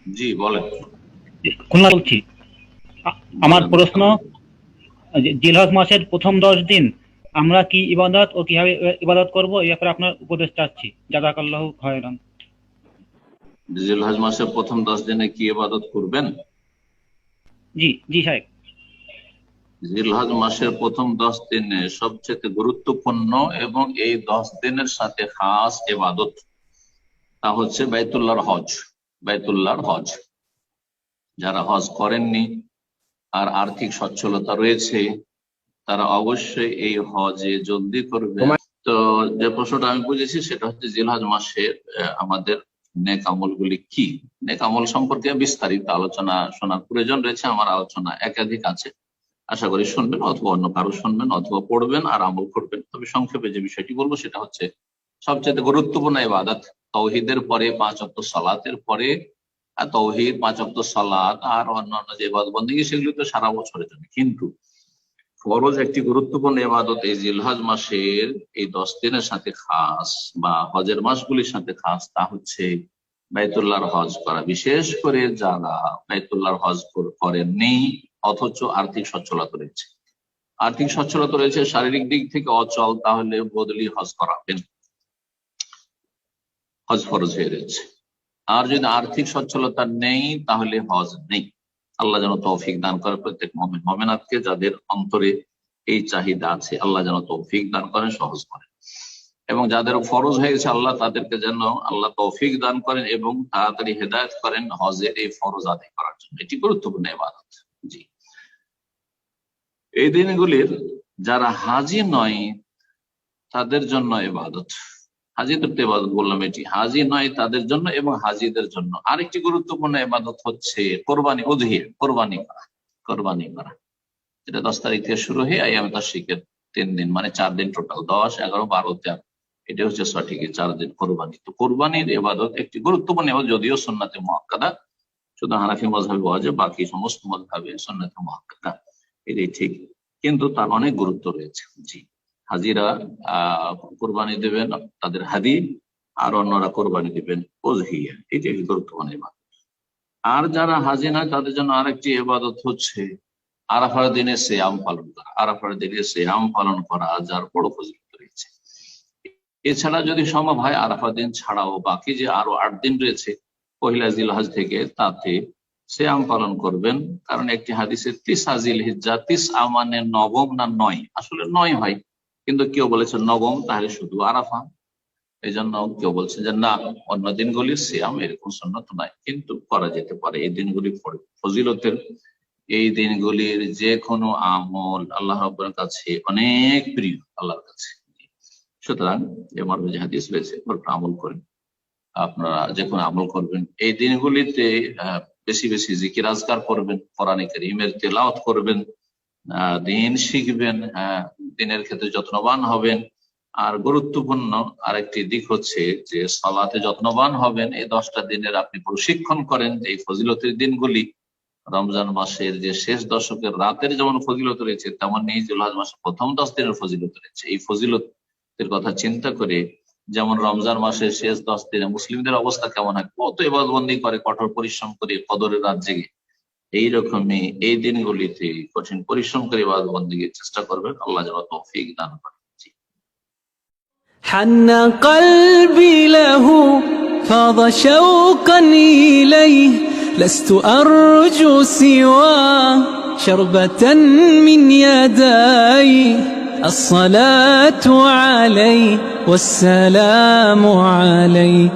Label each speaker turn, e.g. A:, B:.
A: জি বলেন।
B: খুলনা বলছি। আমার প্রশ্ন, জিলহজ মাসের প্রথম 10 দিন আমরা কি ইবাদত ও কিভাবে ইবাদত করব, এই ব্যাপারে আপনার উপদেশ চাচ্ছি। জাযাকাল্লাহু খায়রান।
A: জিলহজ মাসের প্রথম 10 দিনে কি ইবাদত করবেন?
B: জি জি সাহেব।
A: জিলহজ মাসের প্রথম 10 দিনে সবচেয়ে গুরুত্বপূর্ণ এবং এই 10 দিনের সাথে খাস ইবাদত তা হচ্ছে বাইতুল্লাহর হজ। বাইতুল্লাহর হজ যারা হজ করেননি আর আর্থিক সচ্ছলতা রয়েছে তারা অবশ্যই এই হজে জলদি করবে। তো যে প্রশ্নটা আমি বুঝেছি সেটা হচ্ছে জিলহজ মাসের আমাদের নেক আমল গুলি কি। নেক আমল সম্পর্কে বিস্তারিত আলোচনা শোনার প্রয়োজন রয়েছে, আমার আলোচনা একাধিক আছে, আশা করি শুনবেন অথবা অন্য কারো শুনবেন অথবা পড়বেন আর আমল করবেন। তবে সংক্ষেপে যে বিষয়টি বলবো সেটা হচ্ছে সবচেয়ে গুরুত্বপূর্ণ ইবাদত তাওহীদের পরে 5 ওয়াক্ত সালাতের পরে, তাওহীদ 5 ওয়াক্ত সালাত আর অন্যান্য যে ইবাদত বন্দেগী সেগুলো তো সারা বছরের জন্য, কিন্তু ফরজ একটি গুরুত্বপূর্ণ ইবাদত এই জিলহজ মাসের এই 10 দিনের সাথে খাস বা হজের মাসগুলির সাথে খাস, তা হচ্ছে বাইতুল্লাহর হজ করা। বিশেষ করে যারা বাইতুল্লাহর হজ করেননি অথচ আর্থিক সচ্ছলতা রয়েছে, আর্থিক সচ্ছলতা রয়েছে, শারীরিক দিক থেকে অচল, তাহলে বদলি হজ করাবেন, হজ ফরজ হয়ে রয়েছে। আর যদি আর্থিক সচ্ছলতা নেই তাহলে হজ নেই। আল্লাহ যেন তৌফিক দান করে প্রত্যেক মুমিন মুমিনাতকে, যাদের অন্তরে এই চাহিদা আছে আল্লাহ যেন তৌফিক দান করেন, সহজ করেন। এবং যাদের ফরজ হয়ে গেছে আল্লাহ তাদেরকে যেন আল্লাহ তৌফিক দান করেন এবং তাড়াতাড়ি হেদায়েত করেন হজের এই ফরজ আদায় করার জন্য। এটি গুরুত্বপূর্ণ ইবাদত। জি, এই দিনগুলির যারা হাজি নয় তাদের জন্য ইবাদত। হাজিদের তো ইবাদত বললাম, এটি হাজি নয় তাদের জন্য এবং হাজিদের জন্য আরেকটি গুরুত্বপূর্ণ ইবাদত হচ্ছে কোরবানি, উযহিয়া, কোরবানি করা। কোরবানি করা এটা 10 তারিখ থেকে শুরু হয়ে আইয়ামে তাশরিকের 3 দিন, মানে 4 দিন টোটাল, 10, 11, 12, 13, এটা হচ্ছে সঠিক 4 দিন কোরবানি। তো কোরবানির ইবাদত একটি গুরুত্বপূর্ণ ইবাদত, যদিও সুন্নাতে মুআক্কাদা, শুধু হানাফি মাযহাবে ওয়াজিব, বাকি সমস্ত মাযহাবে সুন্নাতে মুআক্কাদা, এটাই ঠিক, কিন্তু তার অনেক গুরুত্ব রয়েছে। জি, হাজিরা কোরবানি দেবেন তাদের হাদি, আর অন্যরা কোরবানি দিবেন উযহিয়া, এটি একটি গুরুত্বপূর্ণ ইবাদত। আর যারা হাজি নয় তাদের জন্য আরেকটি ইবাদত হচ্ছে আরাফার দিনে সিয়াম পালন করা। আরাফার দিনে সিয়াম পালন করা যার বড় ফজিলত রয়েছে। এছাড়া যদি সম্ভব হয় আরাফার দিন ছাড়াও বাকি যে আরো 8 দিন রয়েছে পহিলা জিলহজ থেকে, তাতে সিয়াম পালন করবেন। কারণ একটি হাদিসে 30 জিলহিজ্জা, 30 মানে নবম না 9, আসলে 9 হয়, কিন্তু কেউ বলেছে নবম, তাহলে শুধু আরাফা। এই জন্য কেউ বলছে যে না, অন্য দিনগুলির সিয়াম এরকম সুন্নত নয়, কিন্তু করা যেতে পারে। এই দিনগুলি ফজিলতের, এই দিনগুলির যে কোনো আমল আল্লাহ রাব্বুল কাছে অনেক প্রিয় আল্লাহর কাছে। সুতরাং যে মর্মে হাদিস রয়েছে আমল করেন, আপনারা যে কোনো আমল করবেন এই দিনগুলিতে, বেশি বেশি জিকির আজকার করবেন, কোরআন কারীমের তেলাওয়াত করবেন, দিন শিখবেন, দিনের ক্ষেত্রে যত্নবান হবেন। আর গুরুত্বপূর্ণ আরেকটি দিক হচ্ছে যে সালাতে যত্নবান হবেন। এই 10টা দিনের আপনি প্রশিক্ষণ করেন যে এই ফজিলতের দিনগুলি, রমজান মাসের যে শেষ দশকের রাতের যেমন ফজিলত রয়েছে, তেমন জিলহজ মাসের প্রথম 10 দিনের ফজিলত রয়েছে। এই ফজিলতের কথা চিন্তা করে, যেমন রমজান মাসের শেষ 10 দিনে মুসলিমদের অবস্থা কেমন হয়, কত ইবাদতবন্দি করে, কঠোর পরিশ্রম করে, কদরের রাত জেগে, এইরকমই এই দিনগুলিতে কঠিন পরিশ্রম করে ইবাদতবন্দির চেষ্টা করবেন। আল্লাহ যেন তৌফিক দান করেন।
C: حن قلبي له فاض شوقا إليه لست أرجو سوى شربة من يدي الصلاة عليه والسلام عليه